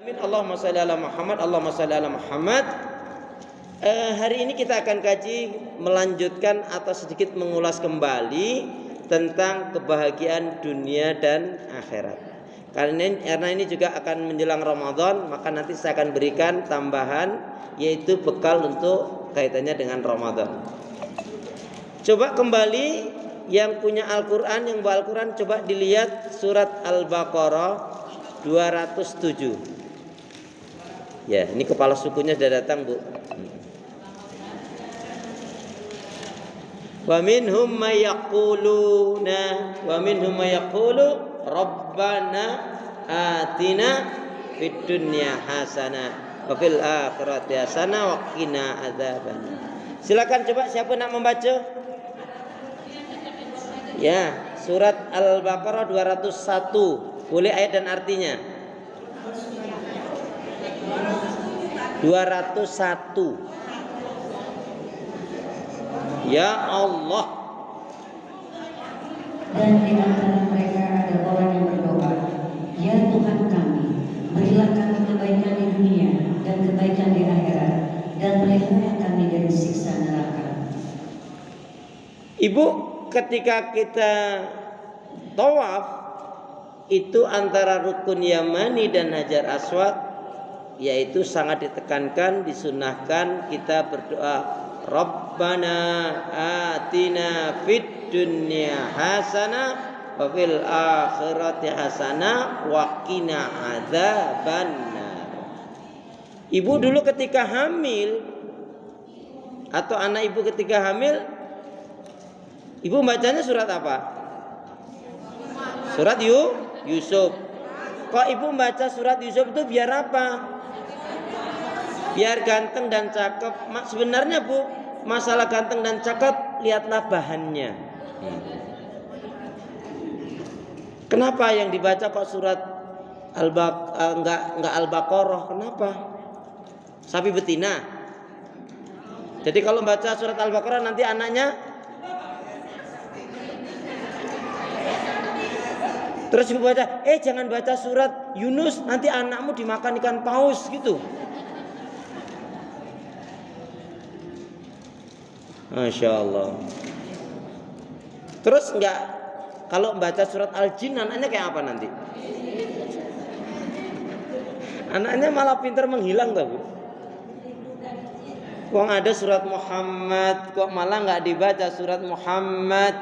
Allahumma shalli ala Muhammad, Allahumma shalli ala Muhammad. Hari ini kita akan kaji melanjutkan atau sedikit mengulas kembali tentang kebahagiaan dunia dan akhirat. Karena ini juga akan menjelang Ramadan, maka nanti saya akan berikan tambahan, yaitu bekal untuk kaitannya dengan Ramadan. Coba kembali yang punya Al-Quran, yang bawa Al-Quran, coba dilihat surat Al-Baqarah 207. Ya, ini kepala sukunya sudah datang, Bu. Wa minhum may yaquluna rabbana atina fid dunya hasanah wa fil akhirati hasanah wa qina adzabannar. Silakan coba siapa nak membaca? Ya, surat Al-Baqarah 201. Boleh ayat dan artinya. 201. Ya Allah. Dan di antara mereka ada orang yang berdoa, ya Tuhan kami, berilah kami kebaikan di dunia dan kebaikan di akhirat, dan pelihara kami dari siksa neraka. Ibu, ketika kita tawaf, itu antara rukun Yamani dan Hajar Aswad, yaitu sangat ditekankan, disunahkan kita berdoa, Rabbana atina fid dunya hasanah wa fil akhirati hasanah wa qina adzabannar. Ibu dulu ketika hamil atau anak ibu ketika hamil, ibu bacanya surat apa? Surat Yusuf. Kok ibu baca surat Yusuf itu biar apa? Biar ganteng dan cakep. Sebenarnya Bu, masalah ganteng dan cakep, lihatlah bahannya. Kenapa yang dibaca kok surat enggak Al-Baqarah? Kenapa? Sapi betina. Jadi kalau baca surat Al-Baqarah nanti anaknya terus ibu baca, jangan baca surat Yunus, nanti anakmu dimakan ikan paus gitu. Masya Allah. Terus enggak, kalau baca surat Al-Jin anaknya kayak apa nanti? Anaknya malah pintar menghilang tuh, Bu. Kok ada surat Muhammad, kok malah enggak dibaca surat Muhammad?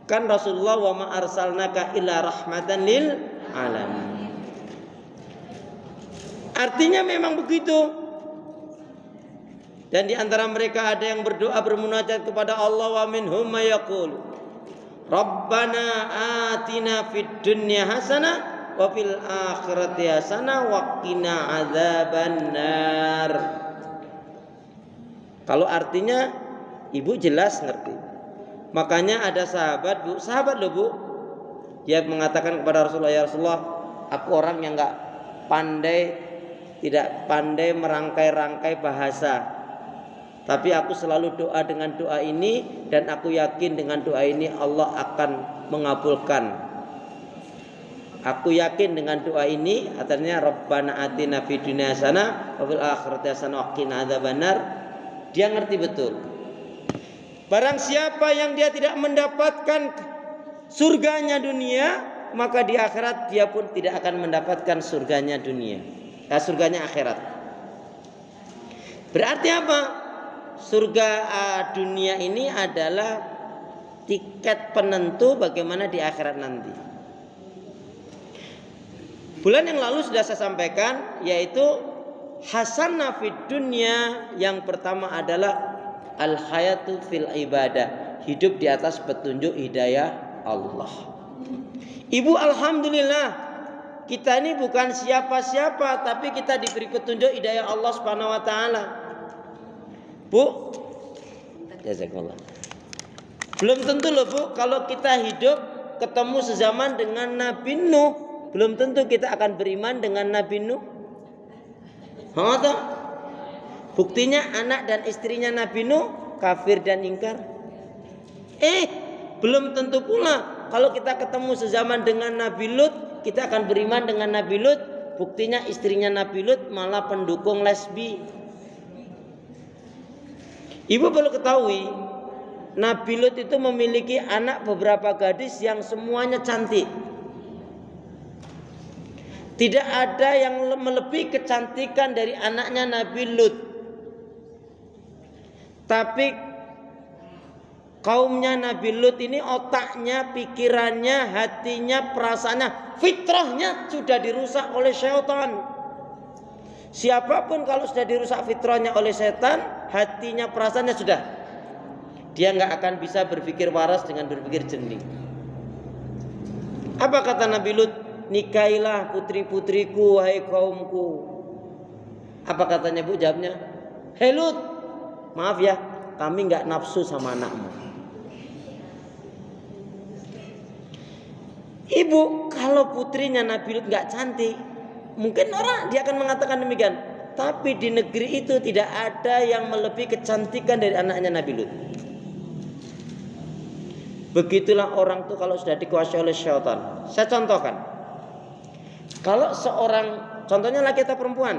Kan Rasulullah wa ma arsalnaka illa rahmatan lil alamin. Artinya memang begitu. Dan di antara mereka ada yang berdoa bermunajat kepada Allah, wa minhum may yaqul Rabbana atina fid dunya hasanah wa fil akhirati hasanah wa qina adzabannar. Kalau artinya ibu jelas ngerti. Makanya ada sahabat loh Bu, dia mengatakan kepada Rasulullah, ya Rasulullah, aku orang yang tidak pandai merangkai-rangkai bahasa, tapi aku selalu doa dengan doa ini, dan aku yakin dengan doa ini Allah akan mengabulkan. Aku yakin dengan doa ini, artinya Rabbana atina fid dunya hasanah wa fil akhirati hasanah wa qina adzabannar. Dia ngerti betul. Barang siapa yang dia tidak mendapatkan surganya dunia, maka di akhirat dia pun tidak akan mendapatkan surganya dunia. Surganya akhirat. Berarti apa? Surga dunia ini adalah tiket penentu bagaimana di akhirat nanti. Bulan yang lalu sudah saya sampaikan, yaitu hasanah fid dunya, yang pertama adalah al-hayatu fil ibadah, hidup di atas petunjuk hidayah Allah. Ibu, alhamdulillah, kita ini bukan siapa-siapa, tapi kita diberi petunjuk hidayah Allah Subhanahu wa taala. Bu, jazakallah. Belum tentu loh Bu, kalau kita hidup ketemu sezaman dengan Nabi Nuh, belum tentu kita akan beriman dengan Nabi Nuh. Buktinya anak dan istrinya Nabi Nuh kafir dan ingkar. Belum tentu pula kalau kita ketemu sezaman dengan Nabi Lut, kita akan beriman dengan Nabi Lut. buktinya istrinya Nabi Lut malah pendukung lesbi. Ibu perlu ketahui, Nabi Lut itu memiliki anak beberapa gadis yang semuanya cantik. Tidak ada yang melebihi kecantikan dari anaknya Nabi Lut. Tapi kaumnya Nabi Lut ini otaknya, pikirannya, hatinya, perasaannya, fitrahnya sudah dirusak oleh syaitan. Siapapun kalau sudah dirusak fitrahnya oleh setan, hatinya, perasaannya sudah, dia nggak akan bisa berpikir waras dengan berpikir jernih. Apa kata Nabi Lut? Nikailah putri-putriku, wahai kaumku. Apa katanya Bu? Jawabnya, hei Lut, maaf ya, kami nggak nafsu sama anakmu. Ibu, kalau putrinya Nabi Lut nggak cantik, mungkin orang dia akan mengatakan demikian. Tapi di negeri itu tidak ada yang melebihi kecantikan dari anaknya Nabi Lut. Begitulah orang tuh kalau sudah dikuasai oleh syaitan. Saya contohkan. Kalau seorang, contohnya laki atau perempuan?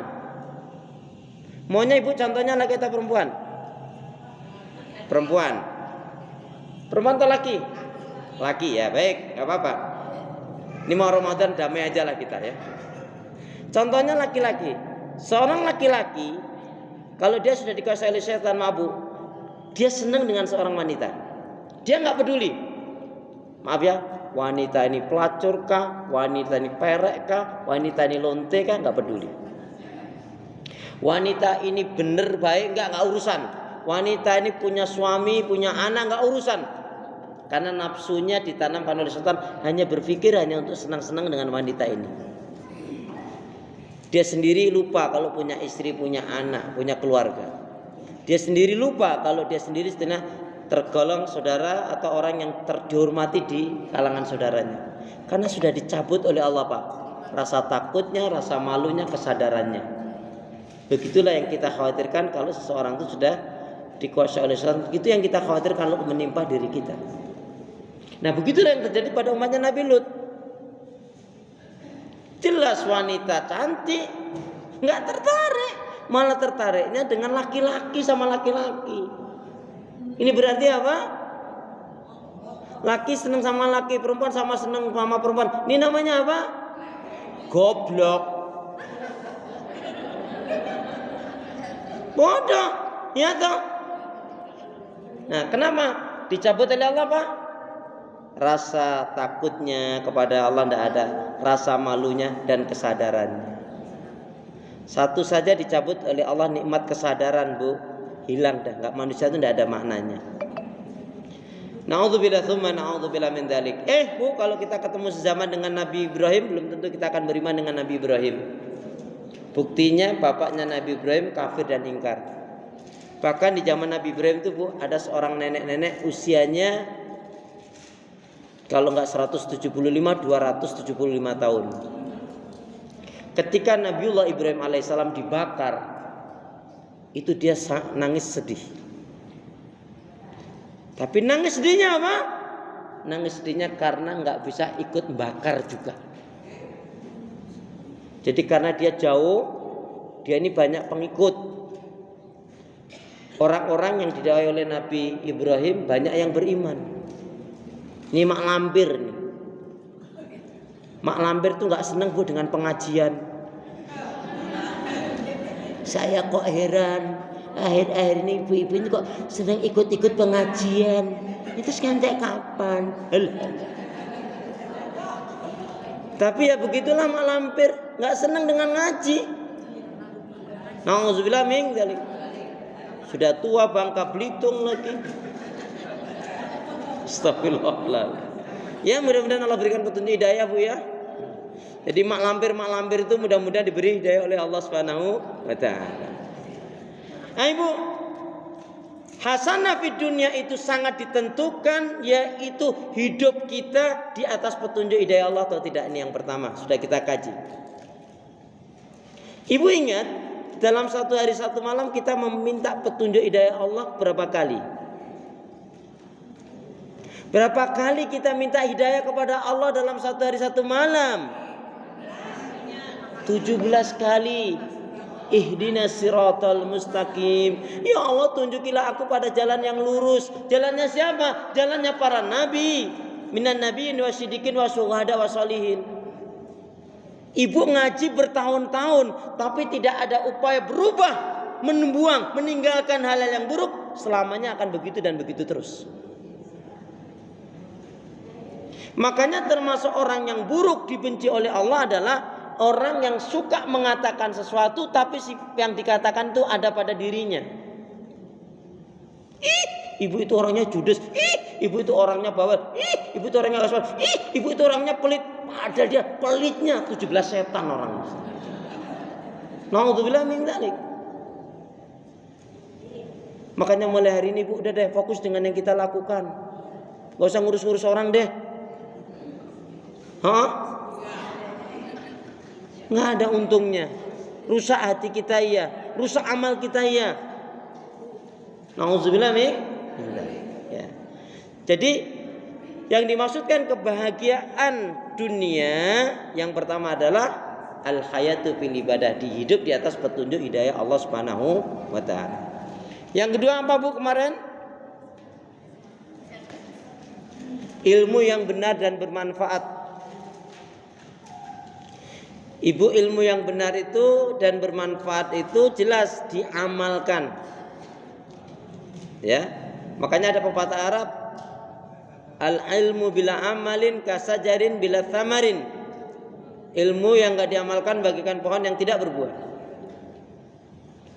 Maunya ibu contohnya laki atau perempuan? Perempuan. Perempuan atau laki? Laki ya, baik, nggak apa-apa. Ini mau Ramadan, damai aja lah kita ya. Contohnya laki-laki. Seorang laki-laki kalau dia sudah dikuasai oleh setan mabuk, dia senang dengan seorang wanita. Dia nggak peduli. Maaf ya, wanita ini pelacur kah, wanita ini perek kah, wanita ini lonte kah, nggak peduli. Wanita ini bener baik nggak urusan. Wanita ini punya suami, punya anak, nggak urusan. Karena nafsunya ditanamkan oleh setan, hanya berpikir hanya untuk senang-senang dengan wanita ini. Dia sendiri lupa kalau punya istri, punya anak, punya keluarga. Dia sendiri lupa kalau dia sendiri sebenarnya tergolong saudara atau orang yang dihormati di kalangan saudaranya. Karena sudah dicabut oleh Allah Pak, rasa takutnya, rasa malunya, kesadarannya. Begitulah yang kita khawatirkan kalau seseorang itu sudah dikuasai oleh setan. Itu yang kita khawatirkan kalau menimpa diri kita. Nah begitulah yang terjadi pada umatnya Nabi Lut. Jelas wanita cantik, nggak tertarik, malah tertariknya dengan laki-laki sama laki-laki. Ini berarti apa? Laki senang sama laki, perempuan sama senang sama perempuan. Ini namanya apa? Goblok. Bodoh, ya toh? Nah, kenapa dicabut oleh Allah Pak? Rasa takutnya kepada Allah tidak ada, rasa malunya dan kesadarannya. Satu saja dicabut oleh Allah, nikmat kesadaran Bu, hilang dah. Enggak, manusia itu tidak ada maknanya. Na'udzubillah tsumma na'udzubillah min dzalik. Bu, kalau kita ketemu sezaman dengan Nabi Ibrahim, belum tentu kita akan beriman dengan Nabi Ibrahim. Buktinya bapaknya Nabi Ibrahim kafir dan ingkar. Bahkan di zaman Nabi Ibrahim itu Bu, ada seorang nenek-nenek usianya kalau enggak 175, 275 tahun. Ketika Nabiullah Ibrahim alaihissalam dibakar, itu dia nangis sedih. Tapi nangis sedihnya apa? Nangis sedihnya karena enggak bisa ikut bakar juga. Jadi karena dia jauh, dia ini banyak pengikut. Orang-orang yang didakwai oleh Nabi Ibrahim banyak yang beriman. Ini Mak Lampir nih. Mak Lampir tuh nggak seneng Bu dengan pengajian. Saya kok heran, akhir-akhir ini ibu-ibu ini kok seneng ikut-ikut pengajian. Itu sampai kapan? Tapi ya begitulah Mak Lampir, nggak seneng dengan ngaji. Nauzubillah min dzalik. Sudah tua Bangka Belitung lagi. Astagfirullah. Ya mudah-mudahan Allah berikan petunjuk hidayah Bu ya. Jadi mak lampir itu mudah-mudahan diberi hidayah oleh Allah Subhanahu wa taala. Nah Ibu, hasanah fid dunya itu sangat ditentukan, yaitu hidup kita di atas petunjuk hidayah Allah atau tidak. Ini yang pertama, sudah kita kaji. Ibu ingat, dalam satu hari satu malam kita meminta petunjuk hidayah Allah berapa kali? Berapa kali kita minta hidayah kepada Allah dalam satu hari satu malam? 17 kali. Ihdinas siratal mustaqim. Ya Allah, tunjukilah aku pada jalan yang lurus. Jalannya siapa? Jalannya para nabi. Minan nabiyyin wasiddiqin wasyuhada wasolihin. Ibu ngaji bertahun-tahun tapi tidak ada upaya berubah, membuang, meninggalkan hal-hal yang buruk, selamanya akan begitu dan begitu terus. Makanya termasuk orang yang buruk dibenci oleh Allah adalah orang yang suka mengatakan sesuatu tapi yang dikatakan itu ada pada dirinya. Ibu itu orangnya judes. Ibu itu orangnya bawel. Ibu itu orangnya kasar. Ibu itu orangnya pelit. Padahal dia pelitnya 17 setan orang. Nauzubillah min dzalik. Makanya mulai hari ini Bu, udah deh fokus dengan yang kita lakukan. Gak usah ngurus-ngurus orang deh. Nggak ada untungnya. Rusak hati kita ya, rusak amal kita ya. Nauzubillah min ya. Jadi yang dimaksudkan kebahagiaan dunia yang pertama adalah al-hayatu fil ibadah, hidup di atas petunjuk hidayah Allah Subhanahu wa taala. Yang kedua apa Bu kemarin? Ilmu yang benar dan bermanfaat. Ibu, ilmu yang benar itu dan bermanfaat itu jelas diamalkan. Ya. Makanya ada pepatah Arab, al-ilmu bila amalin kasajarin bila thamarin. Ilmu yang enggak diamalkan bagaikan pohon yang tidak berbuah.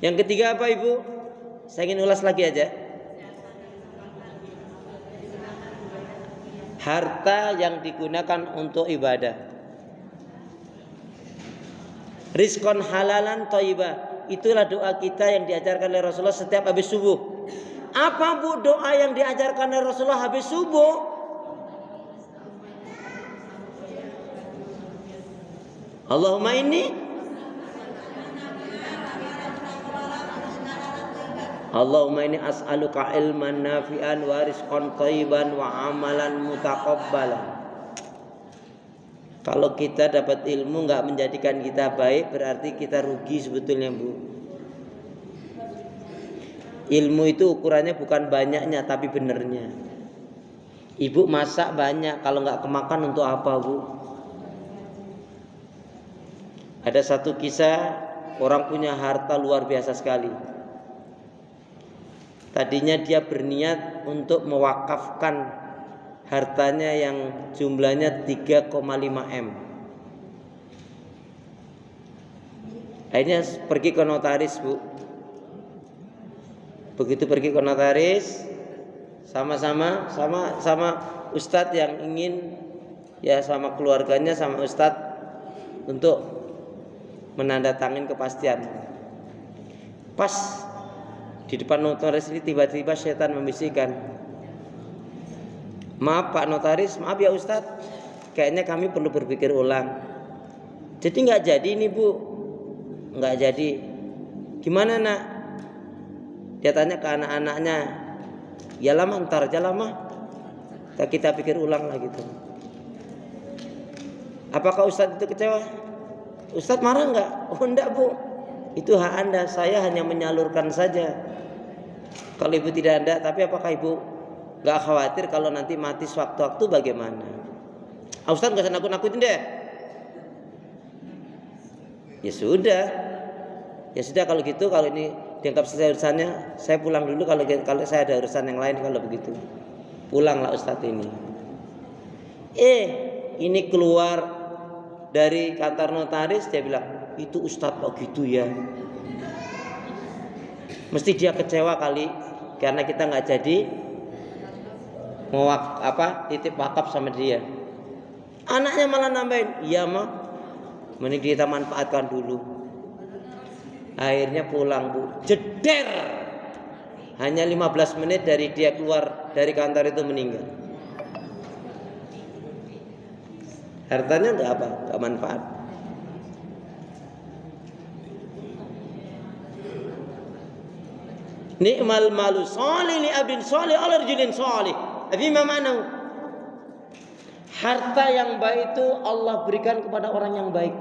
Yang ketiga apa Ibu? Saya ingin ulas lagi aja. Harta yang digunakan untuk ibadah. Rizqon halalan thayyibah. Itulah doa kita yang diajarkan oleh Rasulullah setiap habis subuh. Apa Bu doa yang diajarkan oleh Rasulullah habis subuh? Allahumma inni as'aluka ilman nafi'an wa rizqan thayyiban wa amalan mutaqabbalan. Kalau kita dapat ilmu enggak menjadikan kita baik, berarti kita rugi sebetulnya Bu. Ilmu itu ukurannya bukan banyaknya tapi benernya. Ibu masak banyak, kalau enggak kemakan untuk apa Bu? Ada satu kisah, orang punya harta luar biasa sekali. Tadinya dia berniat untuk mewakafkan hartanya yang jumlahnya 3,5 M. Akhirnya pergi ke notaris Bu. Begitu pergi ke notaris, sama ustadz yang ingin, ya sama keluarganya sama ustadz untuk menandatangani kepastian. Pas di depan notaris ini tiba-tiba setan membisikkan, "Maaf Pak Notaris, maaf ya Ustadz, kayaknya kami perlu berpikir ulang. Jadi nggak jadi ini Bu, nggak jadi. Gimana Nak?" Dia tanya ke anak-anaknya. "Ya lama, ntar aja lama. Kita pikir ulang lah gitu." Apakah Ustadz itu kecewa? Ustadz marah nggak? Oh enggak Bu, itu hak Anda. Saya hanya menyalurkan saja. Kalau Ibu tidak ada, tapi apakah Ibu gak khawatir kalau nanti mati sewaktu-waktu bagaimana? Ustaz gak usah nakut-nakutin deh. Ya sudah kalau gitu, kalau ini dianggap selesai urusannya, saya pulang dulu. Kalau saya ada urusan yang lain, kalau begitu pulanglah Ustaz ini. Ini keluar dari kantor notaris, dia bilang, "Itu Ustaz kok gitu ya?" Mesti dia kecewa kali, karena kita nggak jadi titip wakaf sama dia. Anaknya malah nambahin, "Iya mah, mending kita manfaatkan dulu." Akhirnya pulang Bu, jeder. Hanya 15 menit dari dia keluar dari kantor itu meninggal. Hartanya nggak manfaat. Ni'mal malu salih li abdin salih ala rajulin salih. Fima ma'nahu? Harta yang baik itu Allah berikan kepada orang yang baik.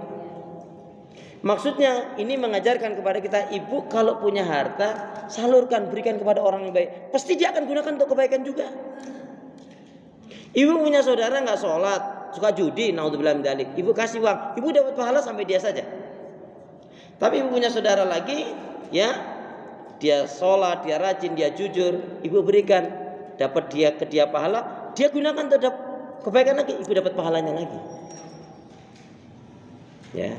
Maksudnya ini mengajarkan kepada kita, ibu kalau punya harta salurkan, berikan kepada orang yang baik, pasti dia akan gunakan untuk kebaikan juga. Ibu punya saudara nggak sholat, suka judi, naudzubillah min dzalik, ibu kasih uang, ibu dapat pahala sampai dia saja. Tapi ibu punya saudara lagi, ya dia sholat, dia rajin, dia jujur, ibu berikan, dapat ke dia pahala, dia gunakan untuk kebaikan lagi, ibu dapat pahalanya lagi. Ya,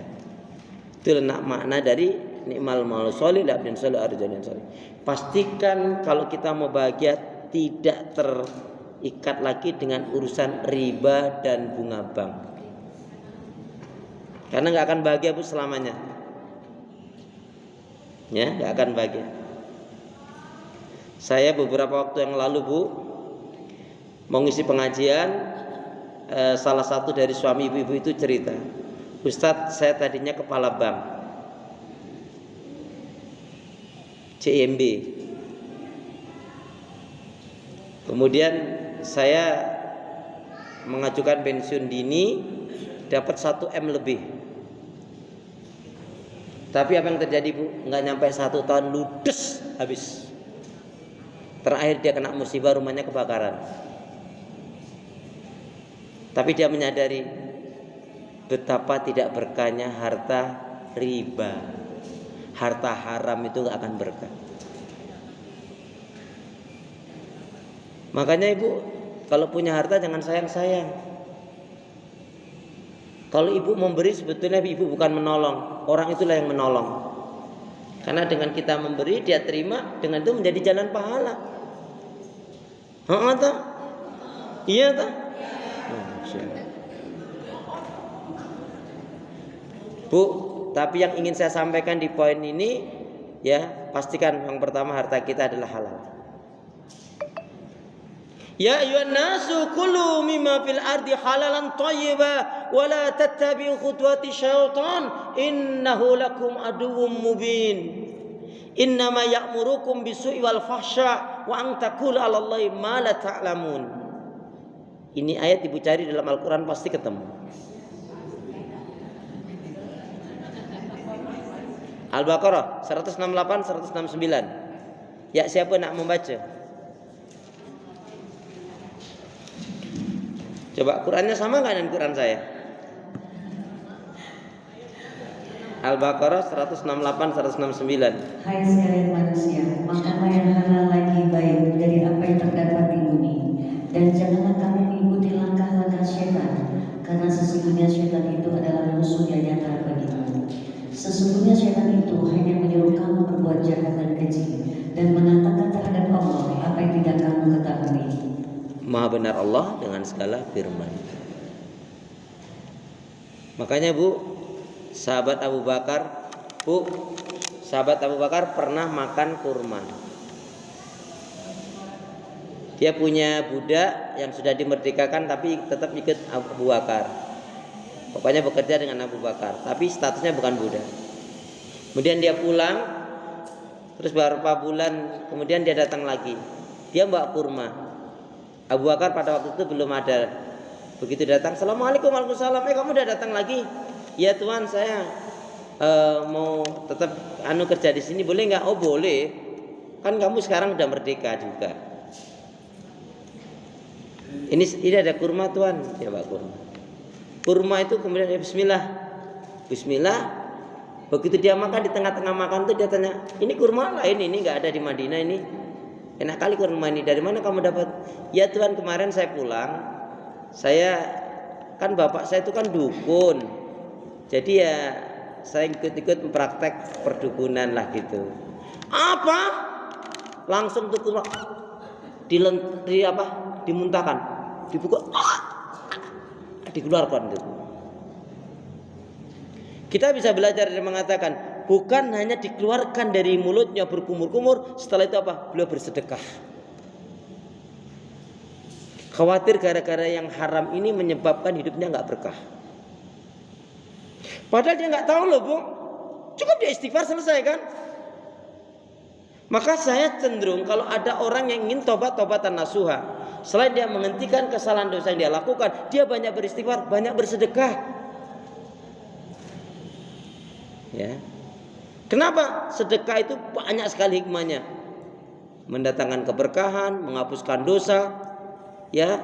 itulah makna dari nikmal malu sholih labdin sholih arjalin sholih. Pastikan kalau kita mau bahagia tidak terikat lagi dengan urusan riba dan bunga bank, karena nggak akan bahagia bu selamanya. Ya, nggak akan bahagia. Saya beberapa waktu yang lalu bu mau ngisi pengajian, salah satu dari suami ibu-ibu itu cerita, Ustadz, saya tadinya kepala bank CIMB. Kemudian saya mengajukan pensiun dini, dapat 1 M lebih. Tapi apa yang terjadi bu? Nggak nyampe 1 tahun ludes habis. Terakhir dia kena musibah, rumahnya kebakaran. Tapi dia menyadari betapa tidak berkahnya harta riba. Harta haram itu gak akan berkah. Makanya ibu kalau punya harta jangan sayang-sayang. Kalau ibu memberi sebetulnya ibu bukan menolong, orang itulah yang menolong. Karena dengan kita memberi dia terima, dengan itu menjadi jalan pahala. Toh? Iya toh? Bu, tapi yang ingin saya sampaikan di poin ini, ya pastikan yang pertama harta kita adalah halal. Ya ayyuhan nasu kulu mimma fil ardi halalan thayyiba wa la tattabi'u khutuwati syaitan innahu lakum aduwwum mubin. Innama ya'murukum bisu'i wal fahsya wa an taqulu 'alallahi ma la ta'lamun. Ini ayat ibu cari dalam Al-Qur'an pasti ketemu. Al-Baqarah 168 169. Ya, siapa nak membaca? Coba Qurannya sama enggak dengan Quran saya? Al-Baqarah 168 169. Hai sekalian manusia, makanlah yang halal lagi baik dari apa yang terdapat di bumi, dan janganlah kamu mengikuti langkah-langkah syaitan, karena sesungguhnya syaitan itu adalah musuh yang nyata bagimu. Sesungguhnya syaitan itu hanya menyuruh kamu berbuat jahat dan keji, dan mengatakan terhadap Allah apa yang tidak kamu ketahui. Maha benar Allah dengan segala firman. Makanya bu, sahabat Abu Bakar pernah makan kurma. Dia punya budak yang sudah dimerdekakan tapi tetap ikut Abu Bakar. Pokoknya bekerja dengan Abu Bakar, tapi statusnya bukan budak. Kemudian dia pulang, terus beberapa bulan kemudian dia datang lagi. Dia bawa kurma. Abu Bakar pada waktu itu belum ada. Begitu datang, Assalamualaikum warahmatullahi wabarakatuh. Kamu udah datang lagi? Ya Tuhan, saya mau tetap kerja di sini, boleh nggak? Oh boleh. Kan kamu sekarang udah merdeka juga. Ini ada kurma Tuhan, ya Pak kurma. Kurma itu kemudian Bismillah. Begitu dia makan, di tengah-tengah makan tuh dia tanya, ini kurma lain, ini nggak ada di Madinah ini. Enak kali kurma ini. Dari mana kamu dapat? Ya Tuhan, kemarin saya pulang, saya kan bapak saya itu kan dukun. Jadi ya saya ikut-ikut mempraktek perdukunan lah gitu. Apa? Langsung tuh kurma dimuntahkan, dibuka. Dikeluarkan itu. Kita bisa belajar dan mengatakan bukan hanya dikeluarkan dari mulutnya berkumur-kumur, setelah itu apa? Beliau bersedekah. Khawatir gara-gara yang haram ini menyebabkan hidupnya nggak berkah. Padahal dia nggak tahu loh bu, cukup dia istighfar selesai kan. Maka saya cenderung kalau ada orang yang ingin tobatan nasuha, selain dia menghentikan kesalahan dosa yang dia lakukan, dia banyak beristighfar, banyak bersedekah. Ya. Kenapa? Sedekah itu banyak sekali hikmahnya. Mendatangkan keberkahan, menghapuskan dosa, ya,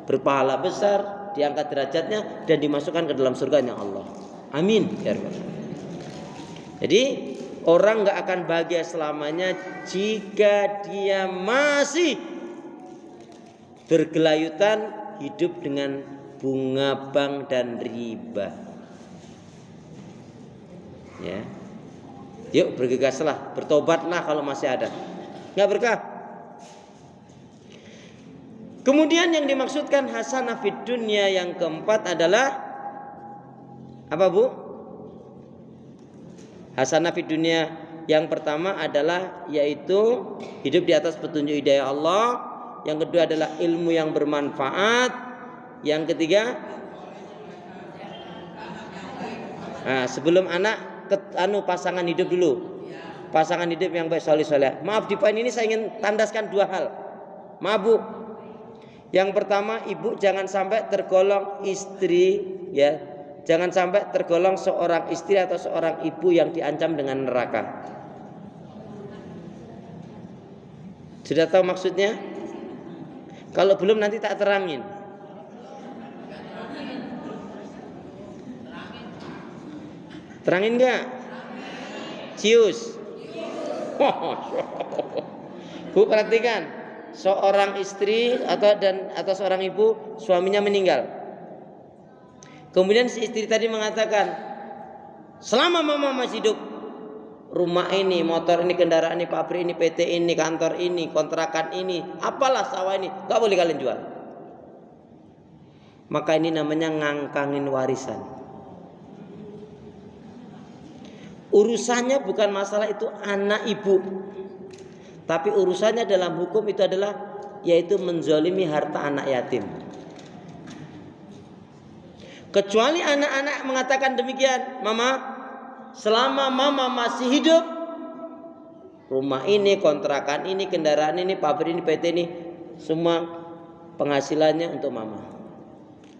berpahala besar, diangkat derajatnya dan dimasukkan ke dalam surganya Allah. Amin ya rabbal alamin. Jadi orang nggak akan bahagia selamanya jika dia masih bergelayutan hidup dengan bunga bank dan riba. Ya, yuk bergegaslah, bertobatlah kalau masih ada. Nggak berkah. Kemudian yang dimaksudkan hasanah fid dunya yang keempat adalah apa, Bu? Hasanah fid dunya yang pertama adalah yaitu hidup di atas petunjuk hidayah Allah. Yang kedua adalah ilmu yang bermanfaat. Yang ketiga, sebelum anak pasangan hidup dulu. Pasangan hidup yang baik saleh saleh. Maaf, di poin ini saya ingin tandaskan dua hal. Maaf, Bu. Yang pertama, ibu jangan sampai tergolong istri, ya. Jangan sampai tergolong seorang istri atau seorang ibu yang diancam dengan neraka. Sudah tahu maksudnya? Kalau belum nanti tak terangin. Terangin enggak? Cius. Bu, perhatikan, seorang istri atau seorang ibu suaminya meninggal. Kemudian si istri tadi mengatakan, selama mama masih hidup, rumah ini, motor ini, kendaraan ini, pabrik ini, PT ini, kantor ini, kontrakan ini, apalah sawah ini, gak boleh kalian jual. Maka ini namanya ngangkangin warisan. Urusannya bukan masalah itu anak ibu, tapi urusannya dalam hukum itu adalah yaitu menzalimi harta anak yatim. Kecuali anak-anak mengatakan demikian, mama, selama mama masih hidup, rumah ini, kontrakan ini, kendaraan ini, pabrik ini, PT ini, semua penghasilannya untuk mama.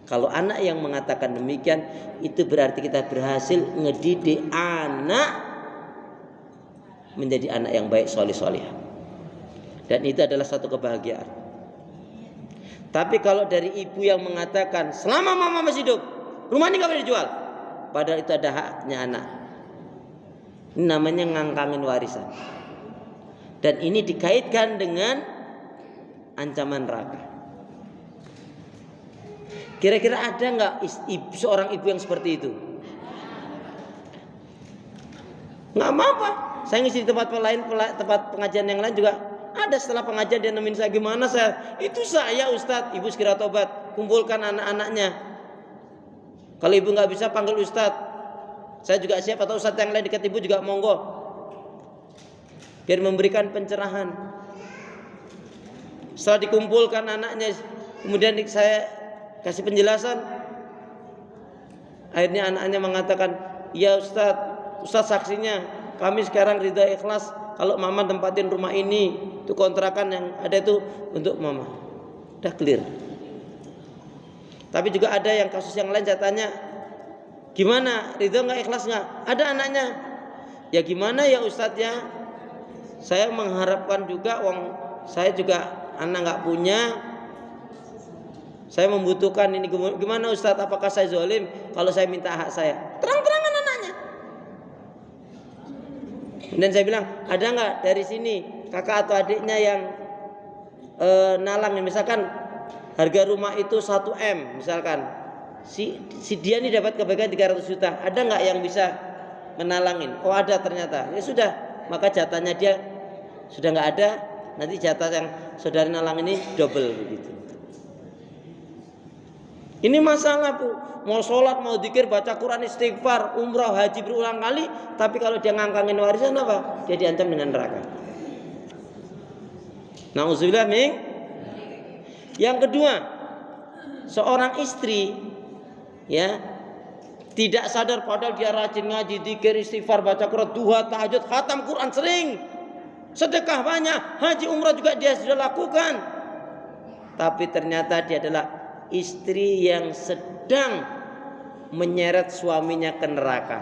Kalau anak yang mengatakan demikian, itu berarti kita berhasil ngedidik anak menjadi anak yang baik, soleh solehah. Dan itu adalah satu kebahagiaan. Tapi kalau dari ibu yang mengatakan selama mama masih hidup, rumah ini gak boleh dijual, padahal itu ada haknya anak, ini namanya ngangkangin warisan. Dan ini dikaitkan dengan ancaman neraka. Kira-kira ada nggak seorang ibu yang seperti itu? Nggak apa-apa. Saya ngisi di tempat pengajian yang lain juga ada. Setelah pengajian dia nemuin saya, gimana saya? Itu saya Ustadz. Ibu segera tobat, kumpulkan anak-anaknya. Kalau ibu nggak bisa panggil Ustadz, saya juga siap, atau Ustadz yang lain dekat ibu juga monggo, biar memberikan pencerahan. Setelah dikumpulkan anaknya, kemudian saya kasih penjelasan. Akhirnya anaknya mengatakan, ya Ustadz saksinya, kami sekarang ridha ikhlas kalau mama tempatin rumah ini, itu kontrakan yang ada itu untuk mama. Udah clear. Tapi juga ada yang kasus yang lain, saya tanya, gimana, ridha nggak, ikhlas nggak? Ada anaknya, ya gimana ya Ustadz ya, saya mengharapkan juga uang, saya juga anak nggak punya, saya membutuhkan ini, gimana Ustadz, apakah saya zalim kalau saya minta hak saya? Terang-terangan anaknya. Dan saya bilang, ada nggak dari sini kakak atau adiknya yang nalang, misalkan harga rumah itu 1 M, misalkan si dia ini dapat kebaikan 300 juta, ada nggak yang bisa menalangin? Oh ada ternyata. Ya sudah, maka jatahnya dia sudah nggak ada, nanti jatah yang saudari nalang ini double begitu. Ini masalah, Bu. Mau sholat, mau dzikir, baca Quran, istighfar, umrah, haji berulang kali, tapi kalau dia ngangkangin warisan apa? Dia diancam dengan neraka. Nauzubillah min. Yang kedua, seorang istri ya tidak sadar padahal dia rajin ngaji, dzikir, istighfar, baca Quran, duha, tahajud, khatam Quran sering, sedekah banyak, haji umrah juga dia sudah lakukan. Tapi ternyata dia adalah istri yang sedang menyeret suaminya ke neraka.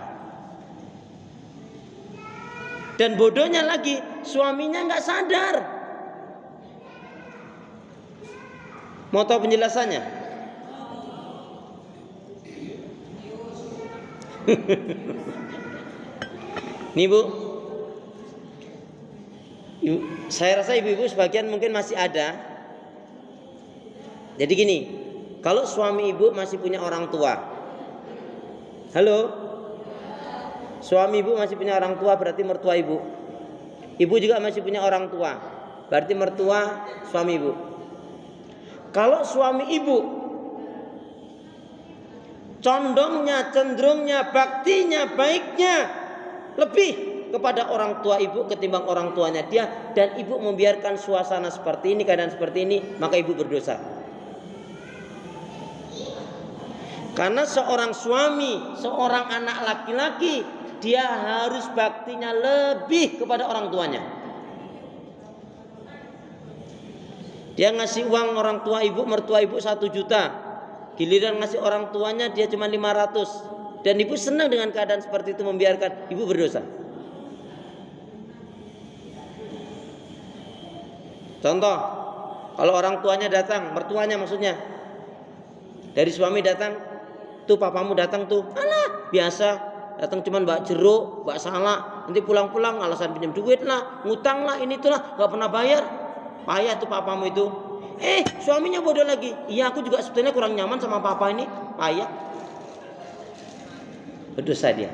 Dan bodohnya lagi, suaminya nggak sadar. Mau tahu penjelasannya? Nih Bu, saya rasa ibu-ibu sebagian mungkin masih ada. Jadi gini, kalau suami ibu masih punya orang tua, halo, suami ibu masih punya orang tua berarti mertua ibu. Ibu juga masih punya orang tua, berarti mertua suami ibu. Kalau suami ibu condongnya, cenderungnya, baktinya, baiknya lebih kepada orang tua ibu ketimbang orang tuanya dia, dan ibu membiarkan suasana seperti ini, keadaan seperti ini, maka ibu berdosa. Karena seorang suami, seorang anak laki-laki, dia harus baktinya lebih kepada orang tuanya. Dia ngasih uang orang tua ibu, mertua ibu 1 juta, giliran ngasih orang tuanya dia cuma 500, dan ibu senang dengan keadaan seperti itu, membiarkan, ibu berdosa. Contoh, kalau orang tuanya datang, mertuanya maksudnya, dari suami datang, tuh papamu datang tuh, alah biasa, datang cuman bawa jeruk, bawa salak, nanti pulang-pulang alasan pinjam duit lah, ngutang lah, ini itulah, gak pernah bayar. Payah tuh papamu itu. Suaminya bodoh lagi. Iya, aku juga sebetulnya kurang nyaman sama papa ini, payah. Berdosa dia.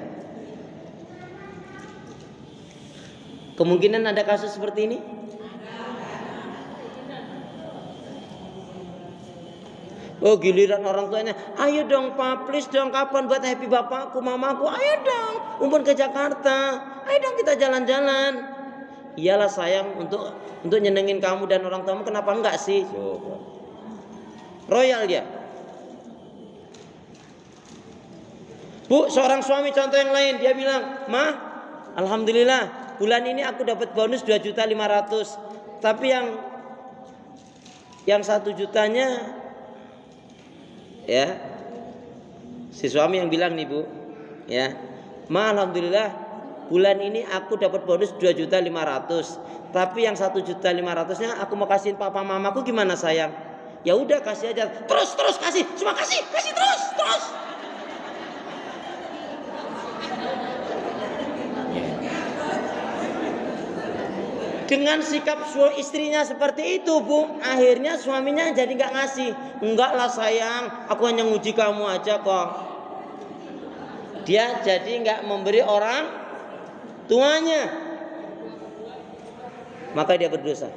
Kemungkinan ada kasus seperti ini? Oh, giliran orang tuanya, ayo dong Pak, please dong, kapan buat happy bapakku, mamaku, ayo dong, umpun ke Jakarta, ayo dong kita jalan-jalan. Iyalah sayang, untuk nyenengin kamu dan orang tuamu, kenapa enggak sih? Royal dia. Bu, seorang suami contoh yang lain, dia bilang, "Ma, alhamdulillah, bulan ini aku dapat bonus 2.500.000, tapi yang 1 jutanya ya." Si suami yang bilang nih Bu, ya, "Ma, alhamdulillah, bulan ini aku dapat bonus 2.500.000, tapi yang 1.500.000-nya aku mau kasihin papa mamaku, gimana sayang?" Ya udah kasih aja, terus kasih, cuma kasih terus. Dengan sikap istrinya seperti itu Bu, akhirnya suaminya jadi nggak ngasih. Enggak lah sayang, aku hanya nguji kamu aja kok. Dia jadi nggak memberi orang tuanya, maka dia berdosa.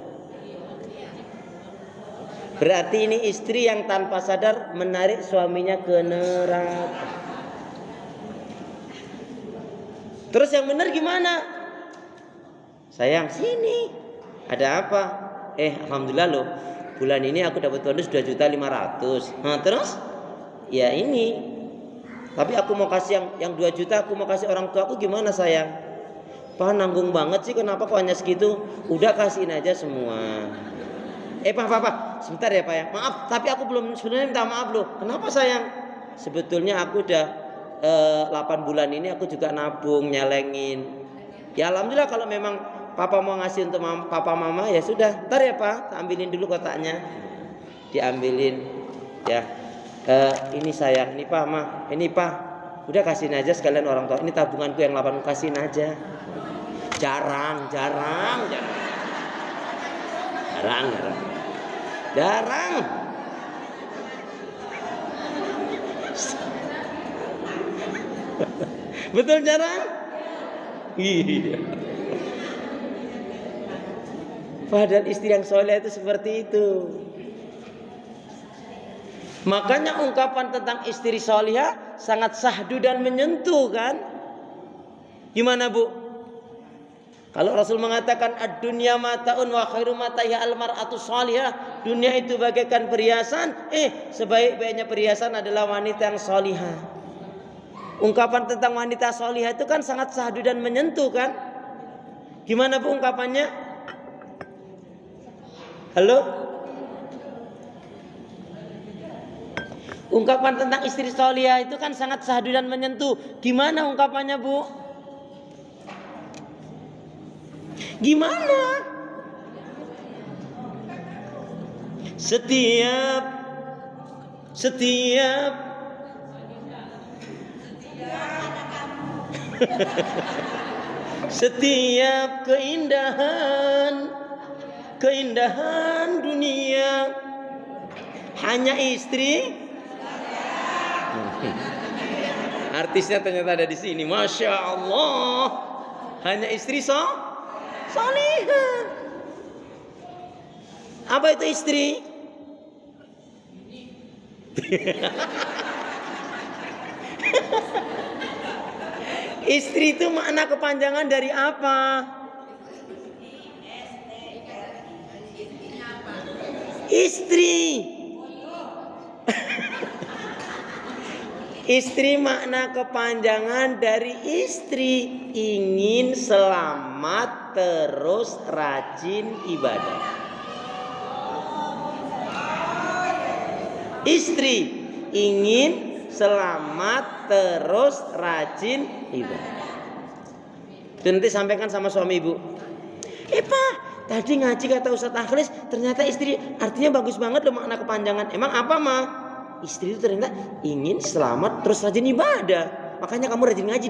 Berarti ini istri yang tanpa sadar menarik suaminya ke neraka. Terus yang benar gimana? Sayang, sini. Ada apa? Alhamdulillah loh, bulan ini aku dapat bonus 2.500.000. Nah, terus? Ya ini. Tapi aku mau kasih yang 2 juta, aku mau kasih orang tua aku, gimana sayang? Pak, nanggung banget sih, kenapa kok hanya segitu? Udah kasihin aja semua. Pak, sebentar ya Pak ya. Maaf, tapi aku belum, sebenarnya minta maaf loh. Kenapa sayang? Sebetulnya aku udah 8 bulan ini aku juga nabung, nyelengin. Ya alhamdulillah, kalau memang Papa mau ngasih untuk Papa Mama, ya sudah. Ntar ya Pak, ambilin dulu kotaknya. Diambilin. Ya. Ini sayang, ini Pak, Ma. Ini Pak. Udah kasihin aja sekalian orang tua. Ini tabunganku yang 8, kasihin aja. Jarang. Betul jarang? Iya. Padahal istri yang soleh itu seperti itu. Makanya ungkapan tentang istri solihah sangat syahdu dan menyentuh kan? Gimana Bu? Kalau Rasul mengatakan ad-dunya mataun wa khairu mataiha al-mar'atu solihah, dunia itu bagaikan perhiasan, sebaik-baiknya perhiasan adalah wanita yang solihah. Ungkapan tentang wanita solihah itu kan sangat syahdu dan menyentuh kan? Gimana Bu ungkapannya? Halo? Ungkapan tentang istri solihah itu kan sangat syahdu dan menyentuh. Gimana ungkapannya Bu? Gimana? Setiap setiap keindahan dunia hanya istri. Artisnya ternyata ada di sini. Masya Allah. Hanya istri salihah. Apa itu istri? Istri itu makna kepanjangan dari apa? Istri. Istri makna kepanjangan dari istri, ingin selamat terus rajin ibadah. Istri ingin selamat terus rajin ibadah. Itu nanti sampaikan sama suami ibu. Pak, tadi ngaji kata Ustadz Akhlis, ternyata istri artinya bagus banget loh makna kepanjangan. Emang apa mah? Istri itu ternyata ingin selamat terus rajin ibadah. Makanya kamu rajin ngaji dong.